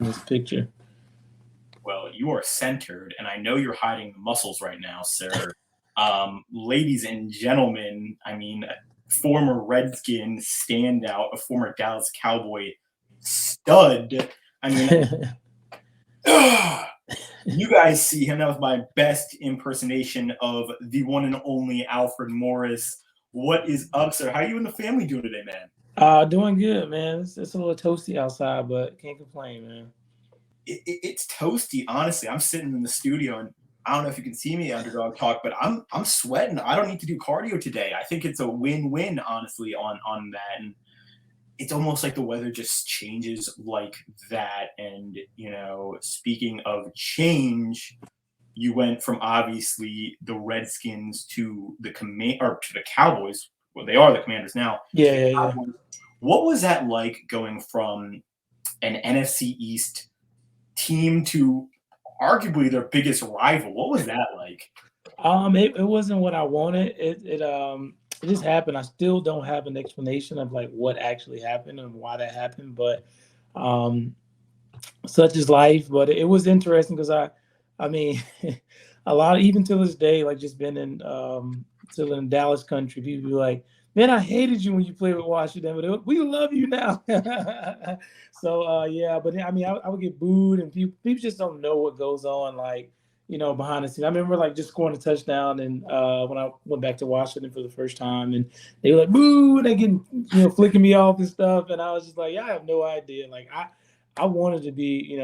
this picture. Well, you are centered, and I know you're hiding the muscles right now, sir. Ladies and gentlemen, I mean, a former Redskin standout, a former Dallas Cowboy stud. I mean, you guys see him. That was my best impersonation of the one and only Alfred Morris. What is up, sir? How are you and the family doing today, man? Doing good, man. It's a little toasty outside, but can't complain, man. It's toasty, honestly. I'm sitting in the studio, and I don't know if you can see me, Underdog Talk, but I'm sweating. I don't need to do cardio today. I think it's a win-win, honestly, on that. And it's almost like the weather just changes like that. And speaking of change, you went from obviously the Redskins to the Cowboys. Well, they are the Commanders now. Yeah. What was that like going from an NFC East team to arguably their biggest rival? What was that like? It wasn't what I wanted. It just happened. I still don't have an explanation of like what actually happened and why that happened, but such is life. But it was interesting because I mean, a lot of, even to this day, like just been in still in Dallas country, people be like, man, I hated you when you played with Washington, but we love you now. So yeah, but I mean, I would get booed, and people just don't know what goes on, like, behind the scenes. I remember like just scoring a touchdown, and when I went back to Washington for the first time, and they were like, boo, and they getting, flicking me off and stuff, and I was just like, yeah, I have no idea. Like I wanted to be,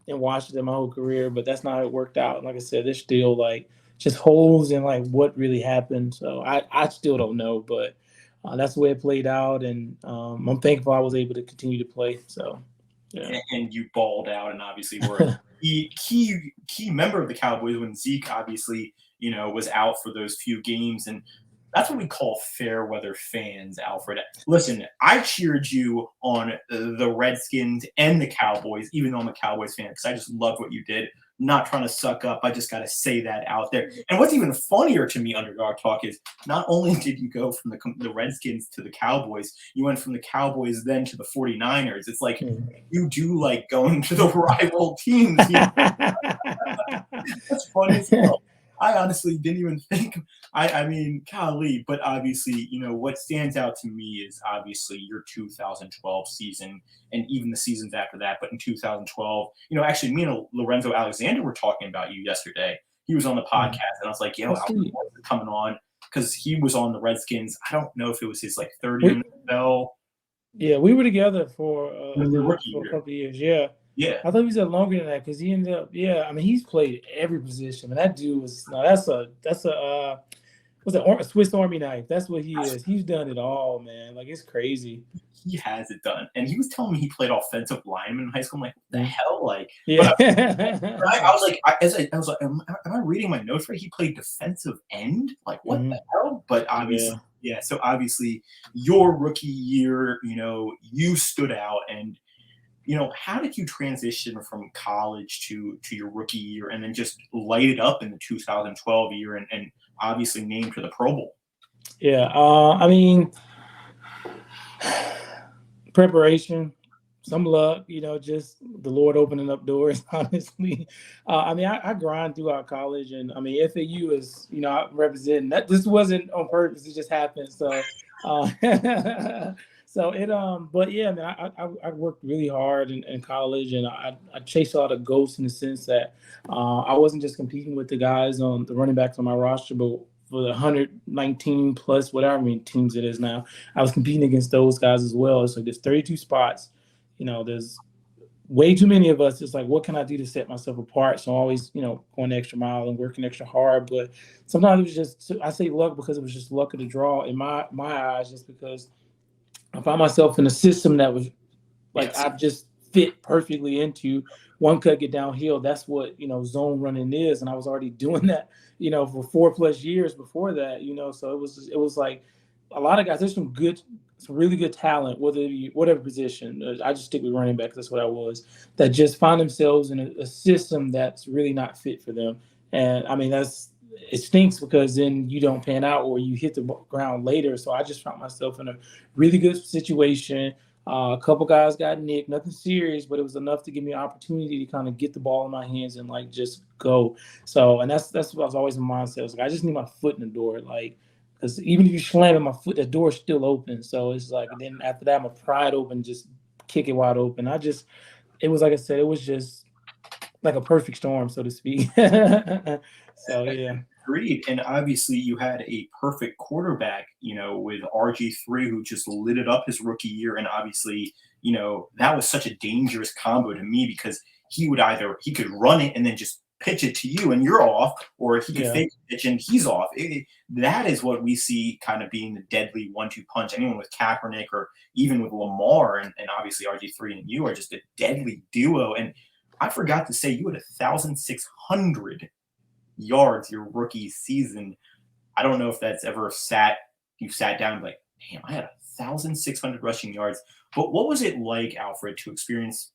in Washington my whole career, but that's not how it worked out. And like I said, there's still like just holes in like what really happened. So I still don't know, but that's the way it played out, and I'm thankful I was able to continue to play. So yeah. And you balled out, and obviously were a key member of the Cowboys when Zeke obviously was out for those few games, and that's what we call fair weather fans, Alfred. Listen, I cheered you on the Redskins and the Cowboys, even though I'm a Cowboys fan, because I just loved what you did. Not trying to suck up. I just got to say that out there. And what's even funnier to me, Underdog Talk, is not only did you go from the Redskins to the Cowboys, you went from the Cowboys then to the 49ers. It's like you do like going to the rival teams. That's funny as hell. I honestly didn't even think. I mean, golly, but obviously, what stands out to me is obviously your 2012 season and even the seasons after that. But in 2012, actually, me and Lorenzo Alexander were talking about you yesterday. He was on the podcast, and I was like, yo, Alfred Morris is coming on, because he was on the Redskins. I don't know if it was his like third year in the NFL. Yeah, we were together for a couple of years. Yeah. Yeah, I thought he was there longer than that, because he ended up. Yeah, I mean, he's played every position, and that dude was that's a what's that, a Swiss Army knife. That's what he is. He's done it all, man. Like, it's crazy. He has it done, and he was telling me he played offensive lineman in high school. I'm like, what the hell? Like, yeah. I was like, I was like, am I reading my notes right? He played defensive end. Like, what the hell? But obviously, yeah. So obviously, your rookie year, you stood out, and how did you transition from college to your rookie year, and then just light it up in the 2012 year, and obviously named to the Pro Bowl? Yeah, I mean, preparation, some luck, just the Lord opening up doors, honestly. I mean, I grind throughout college, and I mean, FAU is, I'm representing that. This wasn't on purpose; it just happened. So, so it but yeah, man, I worked really hard in college, and I chased a lot of ghosts in the sense that I wasn't just competing with the guys on the running backs on my roster, but for the 119 plus whatever many teams it is now, I was competing against those guys as well. So there's 32 spots. There's way too many of us. It's like, what can I do to set myself apart? So I'm always, going the extra mile and working extra hard. But sometimes it was just, I say luck because it was just luck of the draw in my eyes, just because I found myself in a system that was like, I've just fit perfectly into. One cut, get downhill. That's what, zone running is. And I was already doing that, for 4+ years before that, so it was like a lot of guys, there's some really good talent, whatever position. I just stick with running back. That's what I was, that just find themselves in a system that's really not fit for them. And I mean, it stinks, because then you don't pan out or you hit the ground later. So I just found myself in a really good situation. A couple guys got nicked, nothing serious, but it was enough to give me an opportunity to kind of get the ball in my hands and like just go. So, and that's what I was always in mindset. I was like, I just need my foot in the door, like because even if you slam it, my foot, the door's still open. So it's like, and then after that, I'm a pried open, just kick it wide open. It was like I said, it was just like a perfect storm, so to speak. So yeah. Agreed. And obviously, you had a perfect quarterback, with RG3, who just lit it up his rookie year. And obviously, that was such a dangerous combo to me because he could run it and then just pitch it to you and you're off, or he could Yeah. fake pitch and he's off. That is what we see kind of being the deadly 1-2 punch. Anyone with Kaepernick or even with Lamar and obviously RG3 and you are just a deadly duo. And I forgot to say, you had 1,600 yards your rookie season. I don't know if that's ever you sat down like, damn, I had 1,600 rushing yards. But what was it like, Alfred, to experience,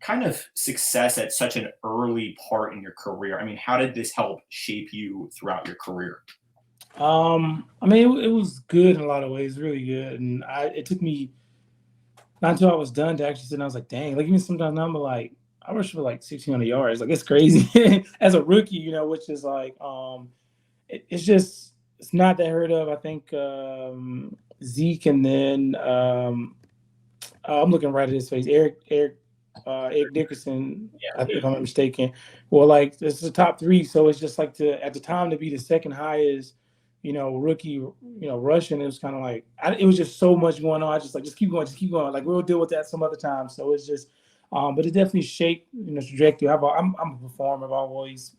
kind of success at such an early part in your career? I mean, how did this help shape you throughout your career? I mean, it was good in a lot of ways, really good. And it took me not until I was done to actually sit down. I was like, dang, like even sometimes now I'm like, I rushed for like 1,600 yards. Like it's crazy as a rookie, which is like, it's just, it's not that heard of. I think Zeke and then I'm looking right at his face. Eric Dickerson, Yeah. if I'm not mistaken. Well, like this is the top three, so it's just like at the time to be the second highest, rookie, rushing. It was kind of like it was just so much going on. I just keep going, just keep going. Like we'll deal with that some other time. So it's just, but it definitely shaped trajectory. I'm a performer. I've always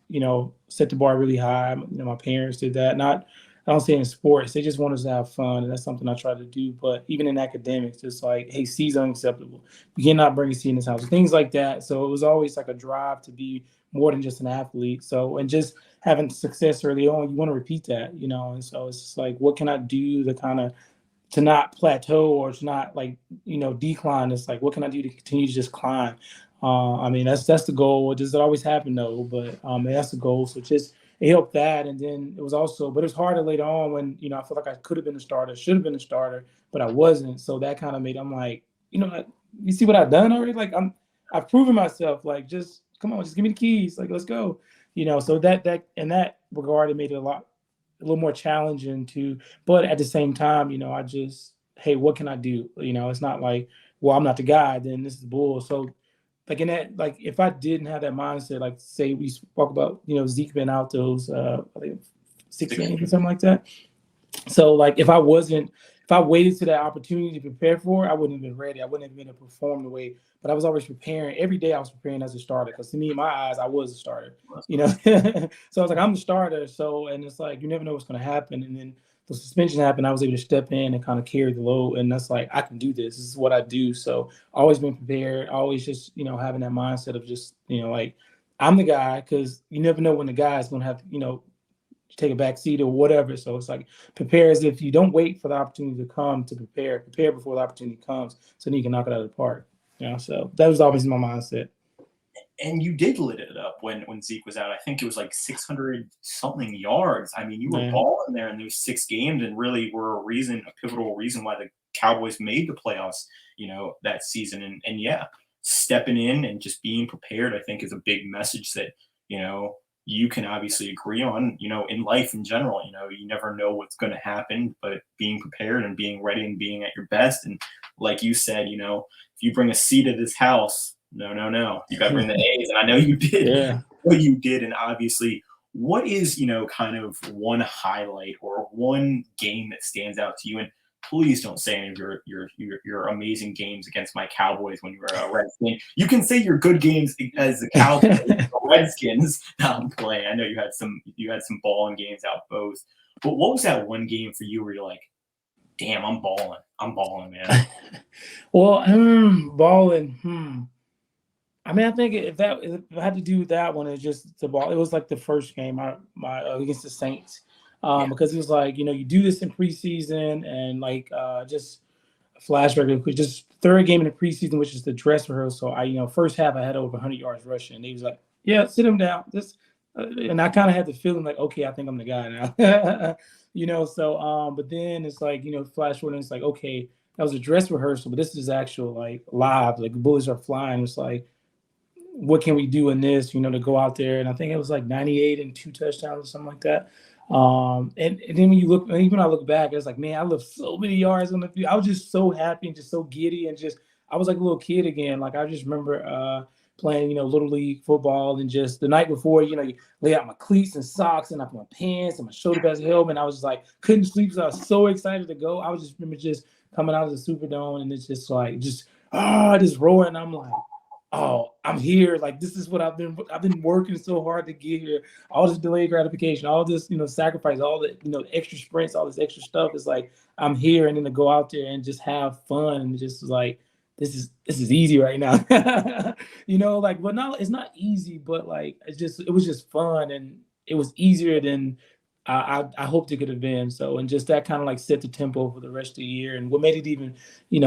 set the bar really high. My parents did that. Not I don't say in sports. They just want us to have fun, and that's something I try to do. But even in academics, it's like, hey, C's unacceptable. We cannot bring a C in this house. Things like that. So it was always like a drive to be more than just an athlete. So and just having success early on, you want to repeat that, And so it's just like, what can I do to kind of to not plateau or to not like decline? It's like, what can I do to continue to just climb? I mean, that's the goal. It doesn't always happen though, but that's the goal. So just it helped that, and then it was also, but it was harder later on when I feel like I could have been a starter, should have been a starter, but I wasn't. So that kind of made I'm like, you see what I've done already? Like I've proven myself. Like just come on, just give me the keys. Like let's go. So that in that regard, it made it a little more challenging to, but at the same time, I just, hey, what can I do? It's not like, well, I'm not the guy, then this is bull. So like in that, like if I didn't have that mindset, like say we spoke about, Zeke been out those I think 6 games or something like that. So like if I waited to that opportunity to prepare for it, I wouldn't have been ready. I wouldn't have been able to perform the way. But I was always preparing. Every day I was preparing as a starter because to me, in my eyes, I was a starter. So I was like, I'm the starter. So and it's like you never know what's going to happen. And then the suspension happened. I was able to step in and kind of carry the load. And that's like I can do this. This is what I do. So always been prepared. Always just having that mindset of just like I'm the guy because you never know when the guy is going to have take a back seat or whatever. So it's like prepare as if you don't wait for the opportunity to come to prepare before the opportunity comes so then you can knock it out of the park. So that was always my mindset. And you did lit it up when Zeke was out. I think it was like 600 something yards. I mean, you were Man. balling there in those 6 games and really were a pivotal reason why the Cowboys made the playoffs, that season. And yeah, stepping in and just being prepared, I think is a big message that, you can obviously agree on, in life in general. You never know what's going to happen, but being prepared and being ready and being at your best. And like you said, if you bring a C to this house, no, you got to bring the A's. And I know you did. Yeah. I know you did. And obviously, what is, kind of one highlight or one game that stands out to you? And please don't say any of your amazing games against my Cowboys when you were a Redskin. You can say your good games as the Cowboys, the Redskins. No, I'm playing. I know you had some balling games out both. But what was that one game for you where you're like, damn, I'm balling. I'm balling, man. Well, balling. I mean, I think if I had to do that one, it's just the ball. It was like the first game, my against the Saints, Yeah. because it was like you do this in preseason and like just a flashback real quick, just third game in the preseason, which is the dress rehearsal. I first half I had over 100 yards rushing. And he was like, yeah, sit him down, just and I kind of had the feeling like, okay, I think I'm the guy now, So but then it's like flash forward and it's like, okay. that was a dress rehearsal, but this is actual like live, like bullets are flying. It's like, what can we do in this, to go out there? And I think it was like 98 and 2 touchdowns or something like that. And then when you look, even when I look back, it's like, man, I lived so many yards on the field. I was just so happy and just so giddy and just, I was like a little kid again. Like I just remember playing, little league football and just the night before, you lay out my cleats and socks and I put my pants and my shoulder pads and helmet. I was just like, couldn't sleep. So I was so excited to go. I was just remember just coming out of the Superdome and it's just like, just roaring. I'm like, oh, I'm here. Like this is what I've been working so hard to get here. All this delayed gratification, all this, sacrifice, all the, extra sprints, all this extra stuff. Is like I'm here, and then to go out there and just have fun and just like this is easy right now. Like, but no, it's not easy, but like it was just fun and it was easier than I hoped it could have been. So, and just that kind of like set the tempo for the rest of the year. And what made it even,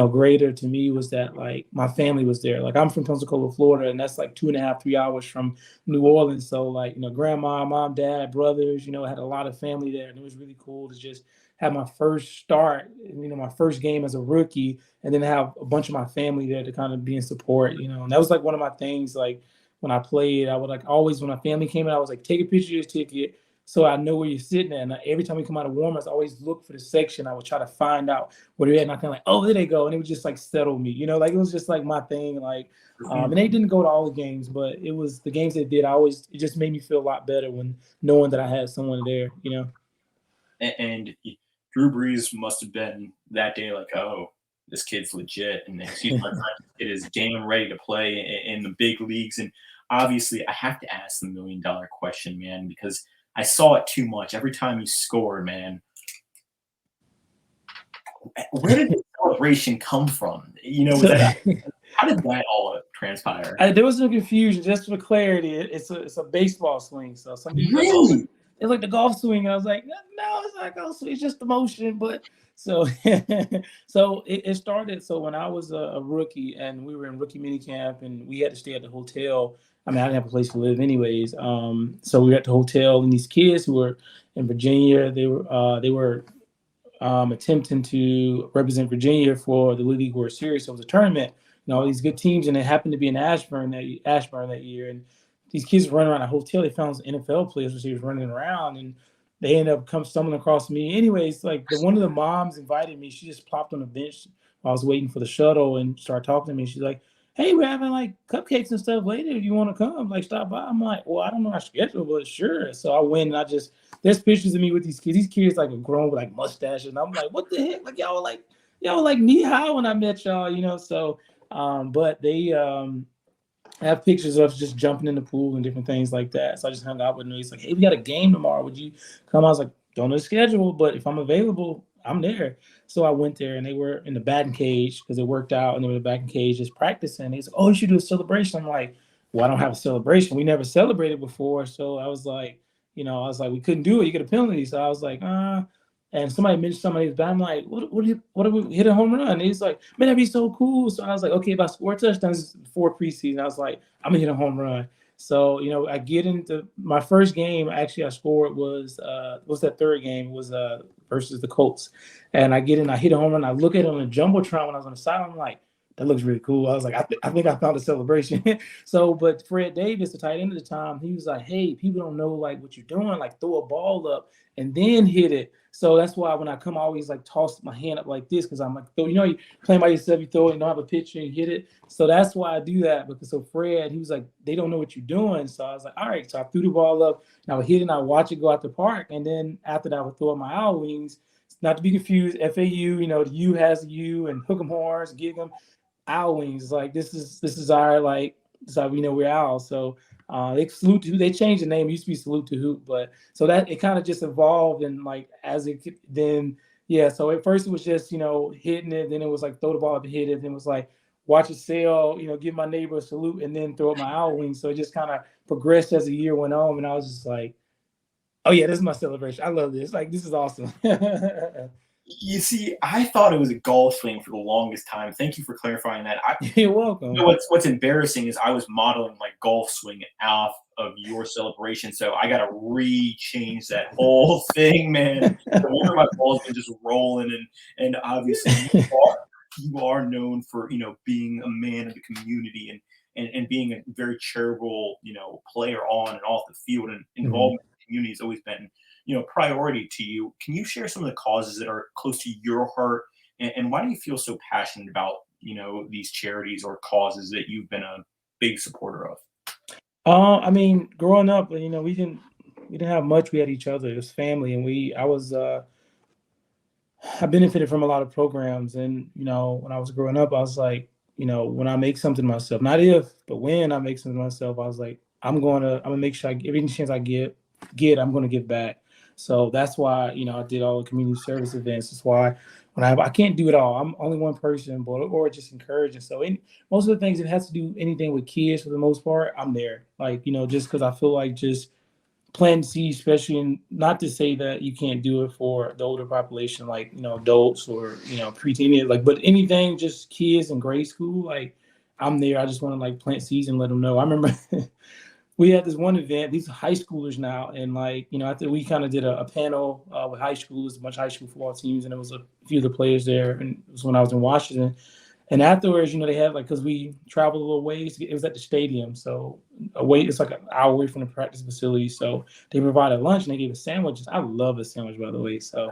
greater to me was that like my family was there. Like I'm from Pensacola, Florida, and that's like 2.5, 3 hours from New Orleans. So like, grandma, mom, dad, brothers, had a lot of family there. And it was really cool to just have my first start, my first game as a rookie, and then have a bunch of my family there to kind of be in support, and that was like one of my things. Like when I played, I would like always, when my family came in, I was like, take a picture of your ticket so I know where you're sitting at. And every time we come out of warm-ups, I always look for the section. I would try to find out where they're at. And I kind of like, oh, there they go. And it would just like settle me, like it was just like my thing. Like, and they didn't go to all the games, but it was the games they did. It just made me feel a lot better when knowing that I had someone there. And Drew Brees must have been that day like, oh, this kid's legit. And excuse my French, it is damn ready to play in the big leagues. And obviously, I have to ask the $1,000,000 question, man, because I saw it too much. Every time you scored, man, where did the celebration come from? How did that all transpire? There was some confusion. Just for clarity, it's a baseball swing. So some people Really? it's like the golf swing. And I was like, no, it's not golf swing. It's just the motion. But so so it started. So when I was a rookie and we were in rookie minicamp and we had to stay at the hotel. I mean, I didn't have a place to live anyways. So we were at the hotel, and these kids who were in Virginia, they were attempting to represent Virginia for the Little League World Series. So it was a tournament, all these good teams, and it happened to be in Ashburn that year. And these kids were running around a hotel. They found some NFL players which he was running around, and they ended up stumbling across me. Anyways, like one of the moms invited me. She just plopped on a bench while I was waiting for the shuttle and started talking to me. She's like, hey, we're having like cupcakes and stuff later. If you want to come, like stop by. I'm like, well, I don't know our schedule, but sure. So I went and there's pictures of me with these kids. These kids like are grown with like mustaches. And I'm like, what the heck? Like y'all were like knee high when I met y'all, So, but they have pictures of just jumping in the pool and different things like that. So I just hung out with him. He's like, hey, we got a game tomorrow. Would you come? I was like, don't know the schedule, but if I'm available, I'm there. So I went there and they were in the batting cage because it worked out and they were in the batting cage just practicing. He's like, oh, you should do a celebration. I'm like, well, I don't have a celebration. We never celebrated before. So I was like, we couldn't do it. You get a penalty. So I was like, and somebody mentioned somebody's bat. I'm like, what if we hit a home run? And he's like, man, that'd be so cool. So I was like, okay, if I score touchdowns before preseason, I was like, I'm gonna hit a home run. So, I get into my first game. Actually, I scored was that third game was versus the Colts. And I get in, I hit a home run. I look at it on the Jumbotron when I was on the side. I'm like, that looks really cool. I was like, I think I found a celebration. So, but Fred Davis, the tight end at the time, he was like, hey, people don't know like what you're doing. Like throw a ball up and then hit it. So that's why when I come, I always like toss my hand up like this because I'm like, you playing by yourself, you throw it, you don't have a pitcher, and you hit it. So that's why I do that because so Fred, he was like, they don't know what you're doing. So I was like, all right. So I threw the ball up and I would hit it and I would watch it go out the park. And then after that, I would throw up my owl wings. Not to be confused, FAU, the U has the U and hook 'em horns, gig 'em. Owl wings. Like this is our like this is how we know we're owls. So they salute to they changed the name. It used to be salute to hoop, but so that it kind of just evolved and like as it then yeah. So at first it was just hitting it, then it was like throw the ball up and hit it, then it was like watch it sail, give my neighbor a salute and then throw up my owl wings. So it just kind of progressed as the year went on, and I was just like, oh yeah, this is my celebration. I love this. Like this is awesome. You see, I thought it was a golf swing for the longest time. Thank you for clarifying that. You're welcome. What's embarrassing is I was modeling my golf swing off of your celebration, so I got to re-change that whole thing, man. No wonder my ball's been just rolling, and obviously you are known for, being a man of the community and being a very charitable, player on and off the field, and Mhm. involvement in the community has always been, priority to you. Can you share some of the causes that are close to your heart, and why do you feel so passionate about, these charities or causes that you've been a big supporter of? I mean, growing up, we didn't have much. We had each other. It was family, and I benefited from a lot of programs. And when I was growing up, I was like, when I make something myself, not if, but when I make something myself, I was like, I'm gonna make sure every chance I get, I'm gonna give back. So that's why I did all the community service events. That's why when I can't do it all. I'm only one person, but or just encouraging. So most of the things that has to do anything with kids for the most part, I'm there. Like just because I feel like just plant seeds, especially not to say that you can't do it for the older population, like adults or preteen, like, but anything, just kids in grade school, like I'm there. I just want to like plant seeds and let them know. I remember we had this one event. These are high schoolers now, and like after we kind of did a panel with high schoolers, a bunch of high school football teams, and there was a few of the players there. And it was when I was in Washington. And afterwards, they had like because we traveled a little ways. It was at the stadium, so away. It's like an hour away from the practice facility. So they provided lunch and they gave us sandwiches. I love a sandwich, by the way. So,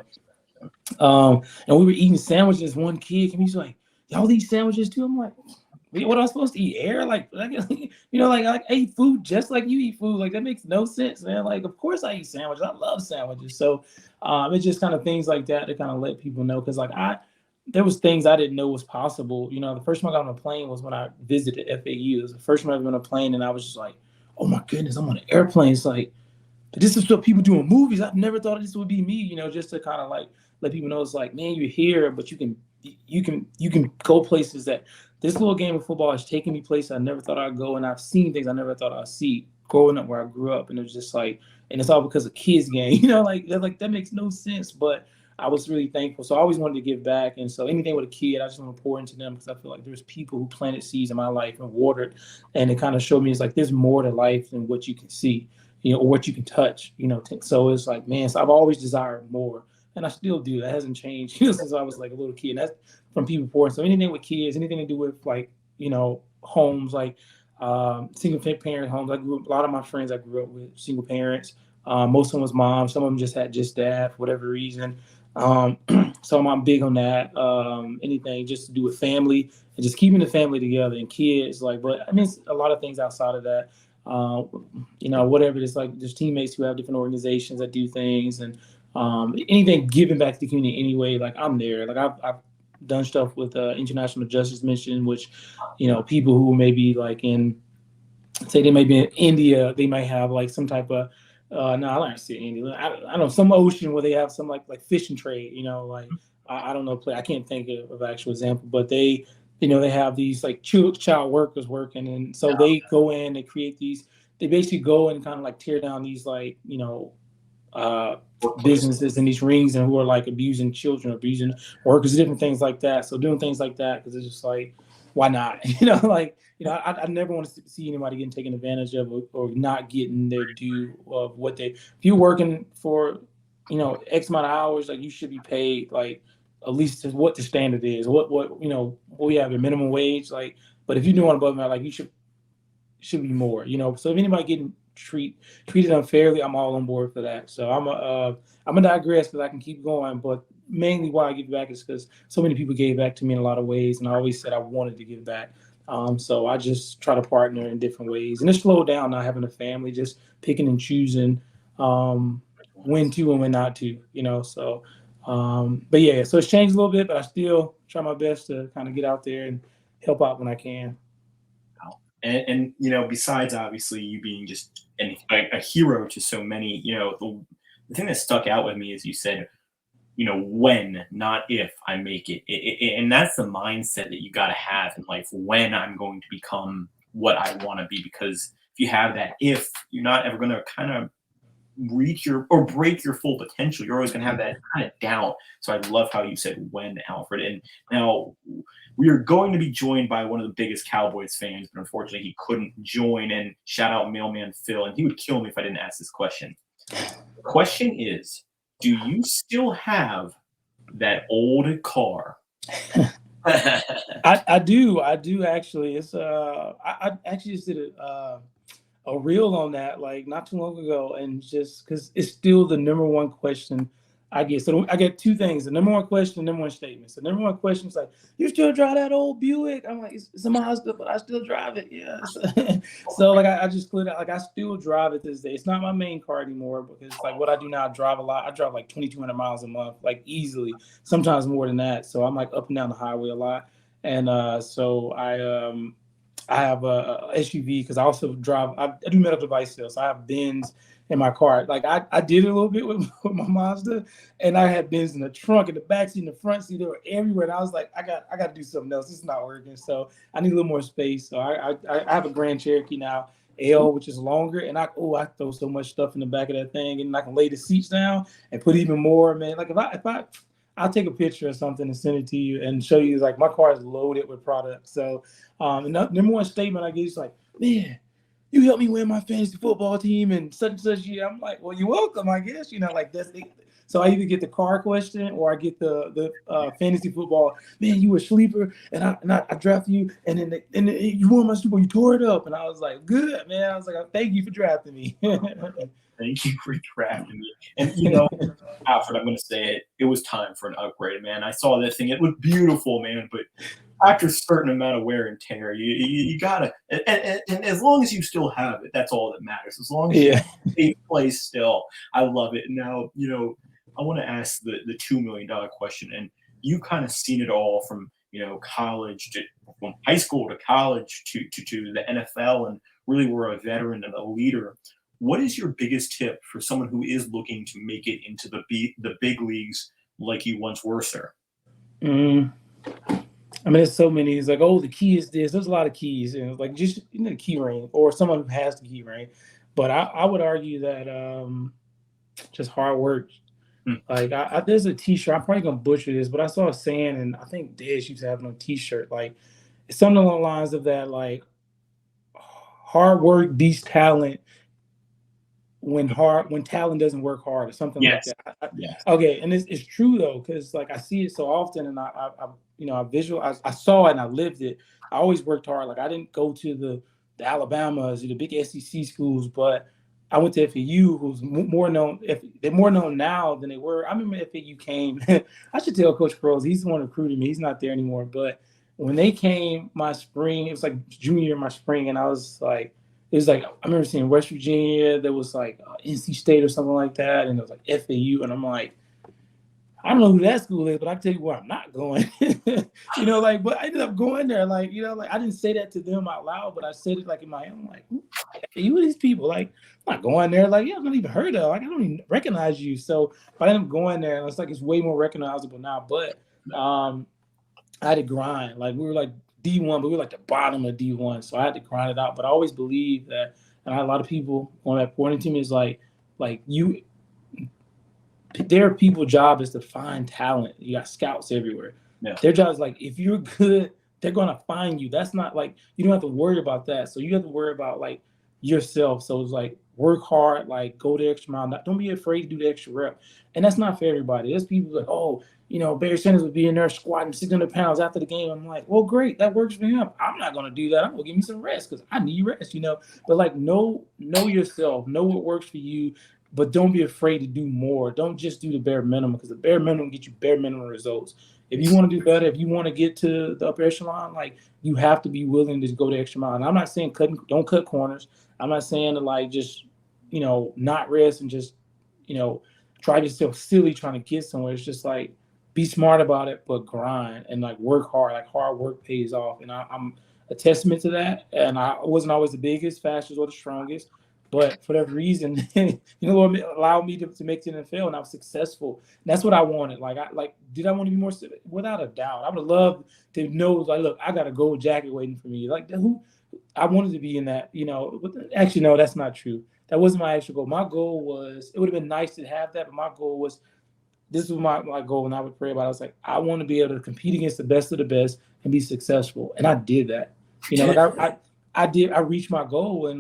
and we were eating sandwiches. One kid came, he's like, "Y'all eat sandwiches too?" I'm like, "What am I supposed to eat? Air? Like I ate food just like you eat food. Like that makes no sense, man. Like, of course I eat sandwiches. I love sandwiches." So, it's just kind of things like that to kind of let people know because there was things I didn't know was possible. The first time I got on a plane was when I visited FAU. It was the first time I ever been on a plane, and I was just like, "Oh my goodness, I'm on an airplane." It's like this is what people do in movies. I've never thought this would be me. Just to kind of like let people know it's like, man, you're here, but you can go places that this little game of football has taken me places I never thought I'd go, and I've seen things I never thought I'd see growing up where I grew up, and it was just like, and it's all because of kids game. Like that makes no sense, but I was really thankful. So I always wanted to give back. And so anything with a kid, I just want to pour into them because I feel like there's people who planted seeds in my life and watered. And it kind of showed me it's like there's more to life than what you can see, or what you can touch, So it's like, man, so I've always desired more. And I still do. That hasn't changed, since I was like a little kid. And that's from people pouring. So anything with kids, anything to do with like, homes, like single parent homes. A lot of my friends I grew up with single parents. Most of them was moms. Some of them just had just dad for whatever reason. Um, so I'm big on that. Anything just to do with family and just keeping the family together and kids. Like, but I mean, it's a lot of things outside of that. Uh, whatever it is, like there's teammates who have different organizations that do things and anything giving back to the community anyway. Like I'm there. Like I've done stuff with International Justice Mission, which people who may be like in say they may be in India, they might have like some type of no, I don't see India. I don't know, some ocean where they have some like fishing trade. Like I don't know, I can't think of an actual example, but they have these like child workers working, and so they go in, they create these. They basically go and kind of like tear down these like uh, Workplace. businesses and these rings and who are like abusing children, abusing workers, different things like that. So doing things like that because it's just like, why not? I never want to see anybody getting taken advantage of or not getting their due of what they. If you're working for, X amount of hours, like you should be paid like at least what the standard is. What we have a minimum wage like. But if you're doing above that, like you should be more. So if anybody getting treated unfairly, I'm all on board for that. So I'm gonna digress because I can keep going, but mainly why I give back is because so many people gave back to me in a lot of ways, and I always said I wanted to give back. So I just try to partner in different ways, and it's slowed down now having a family, just picking and choosing when to and when not to. So. But yeah, so it's changed a little bit, but I still try my best to kind of get out there and help out when I can. And besides obviously you being just a hero to so many, the thing that stuck out with me is you said, when, not if I make it. And that's the mindset that you got to have in life, when I'm going to become what I want to be. Because if you have that if, you're not ever going to kind of reach your or break your full potential. You're always going to have that kind of doubt. So I love how you said when, Alfred. And now we are going to be joined by one of the biggest Cowboys fans, but unfortunately he couldn't join. And shout out mailman Phil, and he would kill me if I didn't ask this question. The question is, do you still have that old car I do actually. It's I actually just did a reel on that like not too long ago, and just because it's still the number one question I get. So I get two things: the number one question, the number one statement. So number one question is like, "You still drive that old Buick?" I'm like, "It's a Mazda, but I still drive it." Yeah. So like I just cleared out. Like I still drive it this day. It's not my main car anymore because like what I do now, I drive a lot. I drive like 2,200 miles a month, like easily. Sometimes more than that. So I'm like up and down the highway a lot, and so I have a SUV because I also drive. I do medical device sales. So I have bins in my car. Like I did it a little bit with my Mazda, and I had bins in the trunk, in the back seat, in the front seat. They were everywhere. And I was like, I got to do something else. This is not working. So I need a little more space. So I have a Grand Cherokee now, L, which is longer, and I throw so much stuff in the back of that thing, and I can lay the seats down and put even more. Man, like if I I'll take a picture or something and send it to you and show you like my car is loaded with products. So and the number one statement I get is like, man, you helped me win my fantasy football team and such year. I'm like, well, you're welcome, I guess. Like that's it. So I either get the car question or I get the fantasy football. Man, you were a sleeper, and I drafted you, and then you won my Super Bowl. You tore it up, and I was like, good man. I was like, thank you for drafting me. Thank you for drafting me. And Alfred, I'm going to say it. It was time for an upgrade, man. I saw that thing. It looked beautiful, man. But after a certain amount of wear and tear, you gotta. And as long as you still have it, that's all that matters. As long as you Yeah. stay place still, I love it. Now, I want to ask the $2 million question, and you kind of seen it all from college from high school to college to the NFL, and really were a veteran and a leader. What is your biggest tip for someone who is looking to make it into the big leagues like you once were, sir? Mm, I mean, there's so many. It's like, oh, the key is this. There's a lot of keys, and like just the key ring or someone who has the key ring. But I would argue that just hard work. Hmm. Like there's a T-shirt. I'm probably gonna butcher this, but I saw a saying, and I think Dish used to have it on a T-shirt. Like it's something along the lines of that. Like hard work beats talent when talent doesn't work hard or something like Yes. that. Yes. Okay, and it's true though, because like I see it so often, and I visualize, I saw it and I lived it. I always worked hard. Like I didn't go to the Alabamas or the big SEC schools, but I went to FAU, who's more known. If they're more known now than they were. I remember FAU came. I should tell Coach Crows. He's the one recruiting me. He's not there anymore. But when they came my spring, it was like junior year, my spring, and I was like, it was like I remember seeing West Virginia. There was like NC State or something like that, and it was like FAU, and I'm like, I don't know who that school is, but I can tell you where I'm not going. Like, but I ended up going there. Like, like I didn't say that to them out loud, but I said it like in my own, like, who are these people? Like, I'm not going there. Like, yeah, I've not even heard of. Like, I don't even recognize you. So I ended up going there, and it's like it's way more recognizable now. But I had to grind. Like we were like D1, but we were like the bottom of D1. So I had to grind it out. But I always believe that, and I had a lot of people on that pointing team is like you, their people's job is to find talent. You got scouts everywhere. Yeah. Their job is like, if you're good, they're gonna find you. That's not like you don't have to worry about that. So you have to worry about like yourself. So it's like work hard, like go the extra mile. Don't be afraid to do the extra rep. And that's not for everybody. There's people like, oh, Barry Sanders would be in there squatting 600 pounds after the game. I'm like, well, great, that works for him. I'm not gonna do that. I'm gonna give me some rest because I need rest, But like know yourself, know what works for you, but don't be afraid to do more. Don't just do the bare minimum because the bare minimum gets you bare minimum results. If you want to do better, if you want to get to the upper echelon, like you have to be willing to go the extra mile. And I'm not saying don't cut corners. I'm not saying to like just, not rest and just, try to still silly trying to get somewhere. It's just like be smart about it, but grind and like work hard. Like hard work pays off. And I'm a testament to that. And I wasn't always the biggest, fastest, or the strongest. But for that reason, Lord allowed me to make the NFL, and I was successful. And that's what I wanted. Did I want to be more? Without a doubt, I would love to know. Like, look, I got a gold jacket waiting for me. Like, who? I wanted to be in that. Actually, no, that's not true. That wasn't my actual goal. My goal was. It would have been nice to have that, but my goal was. This was my goal, and I would pray about it. I was like, I want to be able to compete against the best of the best and be successful, and I did that. I did. I reached my goal, but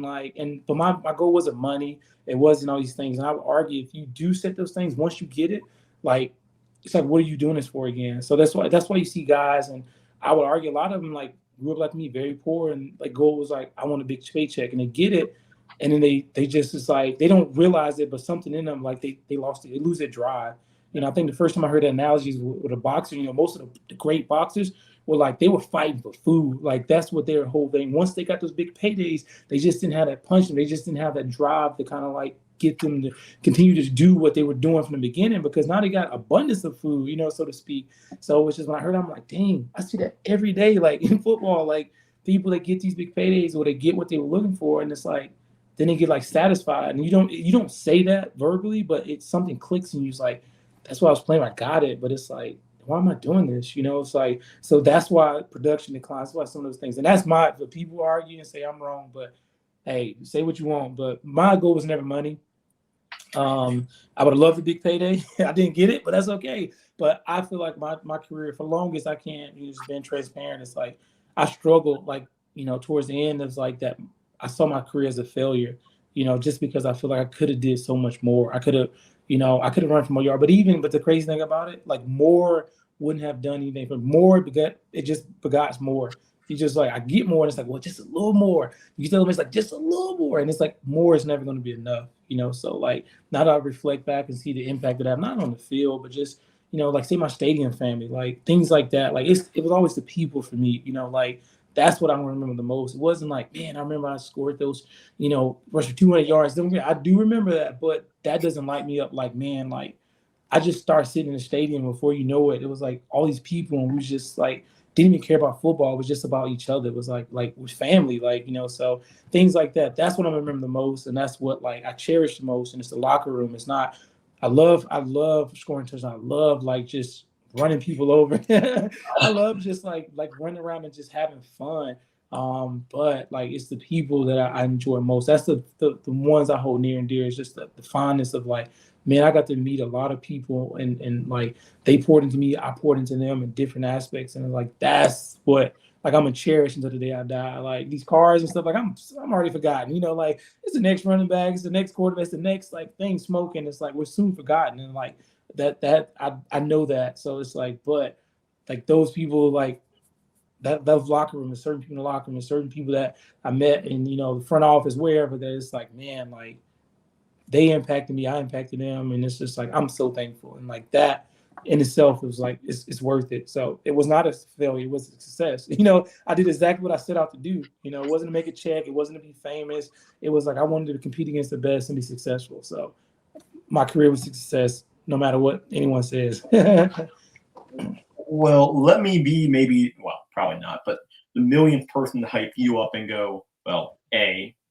my goal wasn't money. It wasn't all these things. And I would argue if you do set those things, once you get it, like it's like, what are you doing this for again? So that's why you see guys, and I would argue a lot of them like grew up like me, very poor, and like goal was like, I want a big paycheck, and they get it, and then they just it's like they don't realize it, but something in them like they lost it, they lose their drive. I think the first time I heard that analogies with a boxer, most of the great boxers were like they were fighting for food, like that's what their whole thing. Once they got those big paydays, they just didn't have that punch, and they just didn't have that drive to kind of like get them to continue to do what they were doing from the beginning because now they got abundance of food, so to speak. So it's just when I heard, I'm like, dang, I see that every day, like in football, like people that get these big paydays or they get what they were looking for, and it's like then they get like satisfied, and you don't say that verbally, but it's something clicks and you're like, that's why I was playing. I got it, but it's like, why am I doing this? It's like, so that's why production declines. That's why some of those things, and that's but people argue and say I'm wrong, but hey, say what you want. But my goal was never money. I would have loved a big payday. I didn't get it, but that's okay. But I feel like my career, for longest, I can't just being transparent. It's like I struggled, like, towards the end, it's like that. I saw my career as a failure, just because I feel like I could have did so much more. I could have, I could have run for more yard. But the crazy thing about it, like more wouldn't have done anything. But more it just begots more. You just like I get more, and it's like, well, just a little more. You tell them it's like just a little more, and it's like more is never going to be enough, So like now that I reflect back and see the impact that I have, not on the field, but just like say my stadium family, like things like that. Like it was always the people for me, like that's what I remember the most. It wasn't like, man, I remember I scored those, rush for 200 yards. I do remember that, but that doesn't light me up like, man, like I just started sitting in the stadium before you know it. It was like all these people, and we was just like didn't even care about football. It was just about each other. It was like with family, like so things like that. That's what I remember the most, and that's what like I cherish the most. And it's the locker room. It's not. I love scoring touchdowns. I love like just running people over. I love just like running around and just having fun. But like it's the people that I enjoy most. That's the ones I hold near and dear. Is just the fondness of like, man, I got to meet a lot of people, and like they poured into me, I poured into them in different aspects, and like that's what like I'm gonna cherish until the day I die. Like these cars and stuff, like I'm already forgotten. Like it's the next running back, it's the next quarterback, it's the next like thing smoking. It's like we're soon forgotten, and like that I know that. So it's like, but like those people like that locker room, certain people in the locker room, certain people that I met in the front office, wherever, that it's like, man, like they impacted me, I impacted them, and it's just like I'm so thankful, and like that in itself was like it's worth it. So it was not a failure, it was a success. I did exactly what I set out to do. It wasn't to make a check, it wasn't to be famous. It was like I wanted to compete against the best and be successful. So my career was a success, no matter what anyone says. Well, let me be probably not, but the millionth person to hype you up and go, well,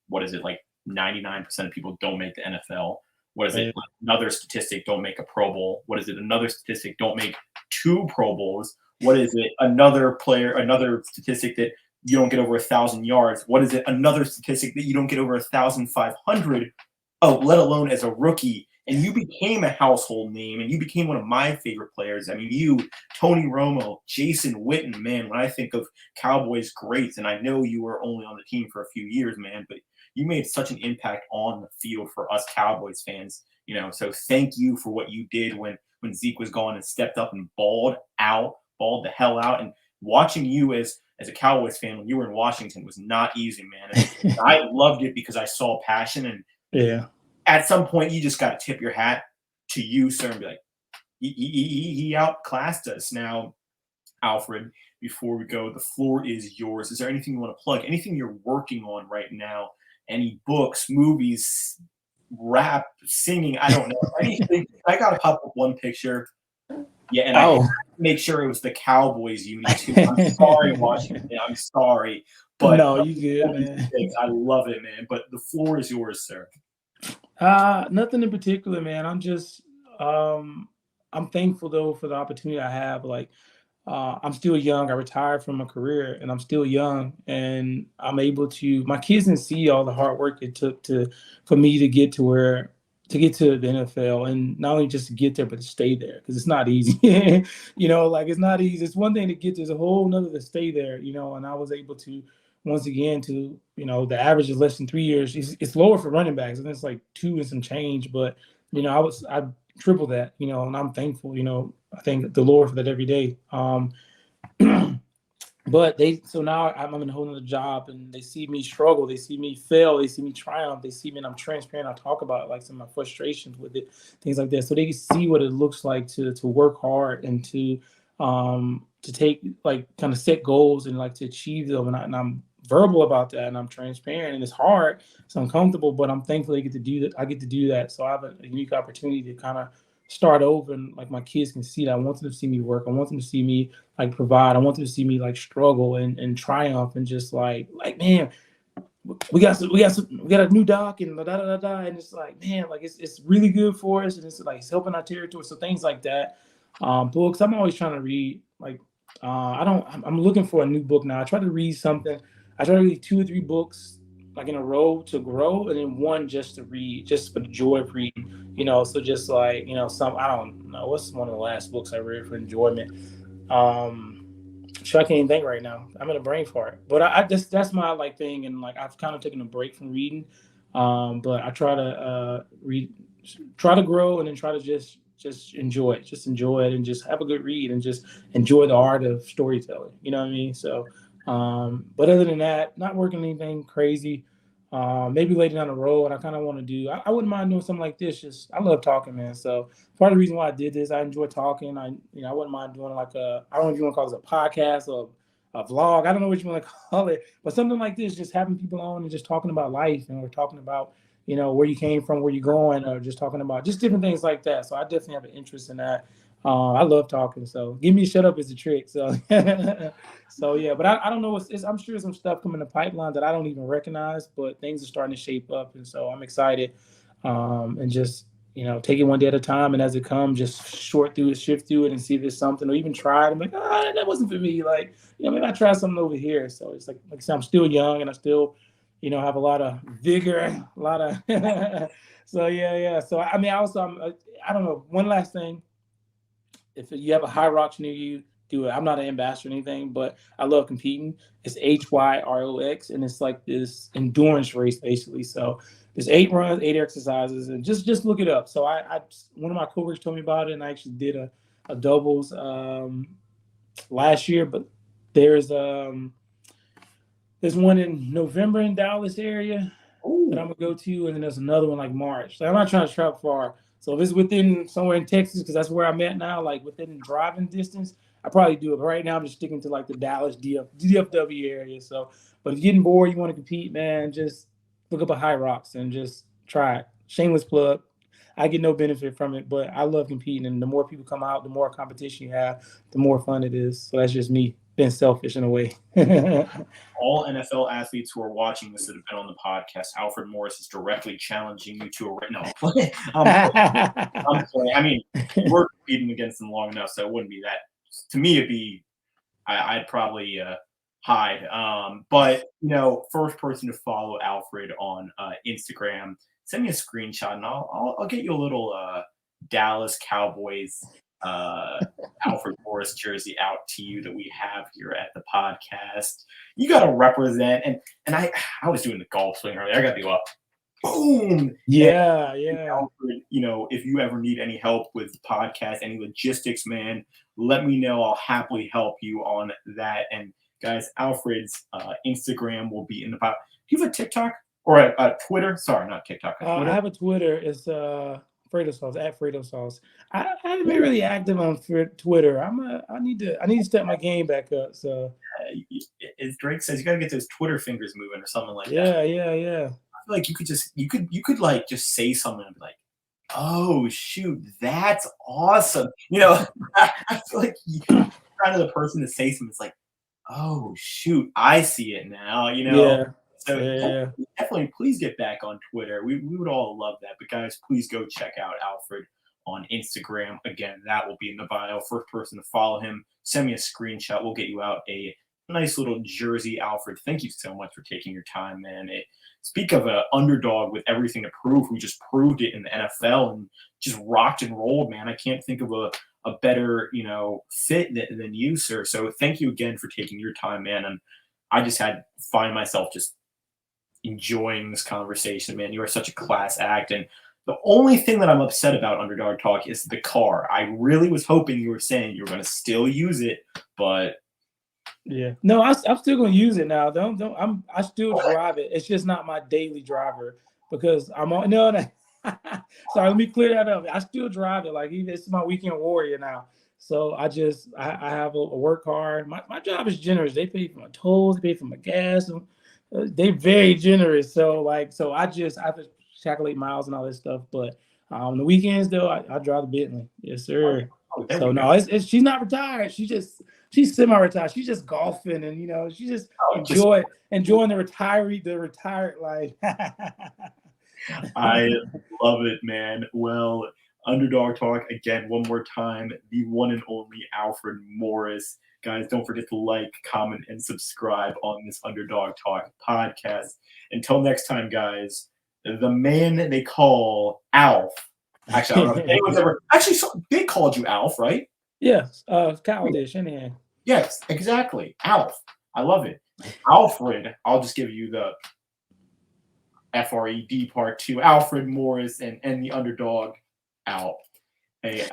what is it, like 99% of people don't make the NFL? What is it? Another statistic, don't make a Pro Bowl. What is it? Another statistic, don't make 2 Pro Bowls. What is it? Another statistic that you don't get over 1,000 yards. What is it? Another statistic that you don't get over 1,500. Oh, let alone as a rookie. And you became a household name, and you became one of my favorite players. I mean, you, Tony Romo, Jason Witten, man, when I think of Cowboys greats, and I know you were only on the team for a few years, man, but you made such an impact on the field for us Cowboys fans. So thank you for what you did when Zeke was gone and stepped up and balled the hell out. And watching you as a Cowboys fan when you were in Washington was not easy, man. And I loved it because I saw passion, and yeah. At some point, you just got to tip your hat to you, sir, and be like, he outclassed us. Now, Alfred, before we go, the floor is yours. Is there anything you want to plug? Anything you're working on right now? Any books, movies, rap, singing? I don't know. Anything? I got to pop up one picture. Yeah, and I make sure it was the Cowboys uni too. I'm sorry, Washington. I'm sorry. But no, you good, man. I love it, man. But the floor is yours, sir. Nothing in particular, man. I'm just I'm thankful though for the opportunity I have. Like I'm still young. I retired from a career and I'm still young, and I'm able to my kids can see all the hard work it took for me to get to the NFL, and not only just to get there, but to stay there, because it's not easy. Like it's not easy. It's one thing to get there, it's a whole nother to stay there, and I was able to once again to, the average is less than 3 years. It's lower for running backs, and it's like 2 and some change. But, I triple that, and I'm thankful, I thank the Lord for that every day. But so now I'm in a whole other job, and they see me struggle, they see me fail, they see me triumph, they see me, and I'm transparent. I talk about like some of my frustrations with it, things like that, so they can see what it looks like to work hard and to take like kind of set goals and like to achieve them. And I'm verbal about that, and I'm transparent, and it's hard, it's uncomfortable, but I'm thankful I get to do that. I get to do that, so I have a unique opportunity to kind of start over, and like my kids can see that. I want them to see me work. I want them to see me like provide. I want them to see me like struggle and triumph and just like man, we got a new doc and da da da da, and it's like man, like it's really good for us, and it's like it's helping our territory. So things like that. Books. I'm always trying to read. Like I don't. I'm looking for a new book now. I try to read something. I try to read 2 or 3 books like in a row to grow, and then one just to read, just for the joy of reading. So just like some I don't know what's one of the last books I read for enjoyment. Um, sure, I can't even think right now. I'm in a brain fart. But I just that's my like thing, and like I've kind of taken a break from reading. But I try to read, try to grow, and then try to just enjoy it, and just have a good read, and just enjoy the art of storytelling. You know what I mean? So, but other than that, not working anything crazy. Maybe later down the road, I kind of want to do. I wouldn't mind doing something like this. Just I love talking, man. So part of the reason why I did this, I enjoy talking. I wouldn't mind doing like I don't know if you want to call this a podcast or a vlog. I don't know what you want to call it, but something like this, just having people on and just talking about life, and we're talking about where you came from, where you're going, or just talking about just different things like that. So I definitely have an interest in that. I love talking, so give me a shut up is a trick. So so yeah, but I don't know. I'm sure some stuff coming in the pipeline that I don't even recognize, but things are starting to shape up, and so I'm excited. And just take it one day at a time, and as it comes, just short through it, shift through it, and see if there's something, or even try it. I'm like, that wasn't for me. Like, maybe I try something over here. So it's like I said, I'm still young, and I still, have a lot of vigor, a lot of. So yeah. So I mean, also, I don't know. One last thing, if you have a high rocks near you, do it. I'm not an ambassador or anything, but I love competing. It's HYROX, and it's like this endurance race basically. So there's 8 runs, 8 exercises, and just look it up. So I one of my coworkers told me about it, and I actually did a doubles last year. But there's um there's one in November in Dallas area that I'm gonna go to, and then there's another one like March. So I'm not trying to travel far. So if it's within somewhere in Texas, because that's where I'm at now, like within driving distance, I probably do it. But right now, I'm just sticking to like the Dallas DFW area. So, but if you're getting bored, you want to compete, man, just look up a high rocks and just try it. Shameless plug. I get no benefit from it, but I love competing. And the more people come out, the more competition you have, the more fun it is. So that's just me being selfish in a way. All NFL athletes who are watching this that have been on the podcast, Alfred Morris is directly challenging you to a no. I'm playing. I mean, we're competing against them long enough, so it wouldn't be that. To me, it'd be I'd probably hide. But first person to follow Alfred on Instagram, send me a screenshot, and I'll get you a little Dallas Cowboys Alfred Morris jersey out to you that we have here at the podcast. You got to represent, and I was doing the golf swing earlier. I got to go up. Boom. Yeah. Alfred, if you ever need any help with the podcast, any logistics, man, let me know. I'll happily help you on that. And guys, Alfred's Instagram will be in the bio. Do you have a TikTok or a Twitter? Sorry, not TikTok. I have a Twitter. It's Fredo Sauce at Fredo Sauce. I haven't been really active on Twitter. I need to step my game back up. So as Drake says, you got to get those Twitter fingers moving or something like that. Yeah. I feel like you could like just say something and be like, oh shoot, that's awesome. I feel like you're kind of the person to say something. It's like, oh shoot, I see it now. Yeah. So Yeah. definitely, please get back on Twitter. We would all love that. But guys, please go check out Alfred on Instagram. Again, that will be in the bio. First person to follow him, send me a screenshot. We'll get you out a nice little jersey. Alfred, thank you so much for taking your time, man. Speak of an underdog with everything to prove, who just proved it in the NFL and just rocked and rolled, man. I can't think of a better, fit than you, sir. So thank you again for taking your time, man. And I just find myself just enjoying this conversation, man. You are such a class act. And the only thing that I'm upset about Underdog Talk is the car. I really was hoping you were saying you were going to still use it, but Yeah. No, I'm still gonna use it now. I still drive it. It's just not my daily driver because I'm on no, no. Sorry, let me clear that up. I still drive it. Like even it's my weekend warrior now. So I have a work car. My job is generous. They pay for my tolls, they pay for my gas. And, they very generous. I have to calculate miles and all this stuff. But the weekends though, I drive the Bentley. Yes, sir. Oh, there So we go. no, it's she's not retired. She's semi-retired. She's just golfing and she's just Oh, just enjoying the retired life. I love it, man. Well, Underdog Talk again, one more time, the one and only Alfred Morris. Guys, don't forget to like, comment, and subscribe on this Underdog Talk podcast. Until next time, guys, the man they call Alf. Actually, I don't know if anyone's ever actually they called you Alf, right? Yes, childish anyhow. Yes, exactly. Alf. I love it. Alfred, I'll just give you the FRED part two. Alfred Morris and the Underdog out. Hey,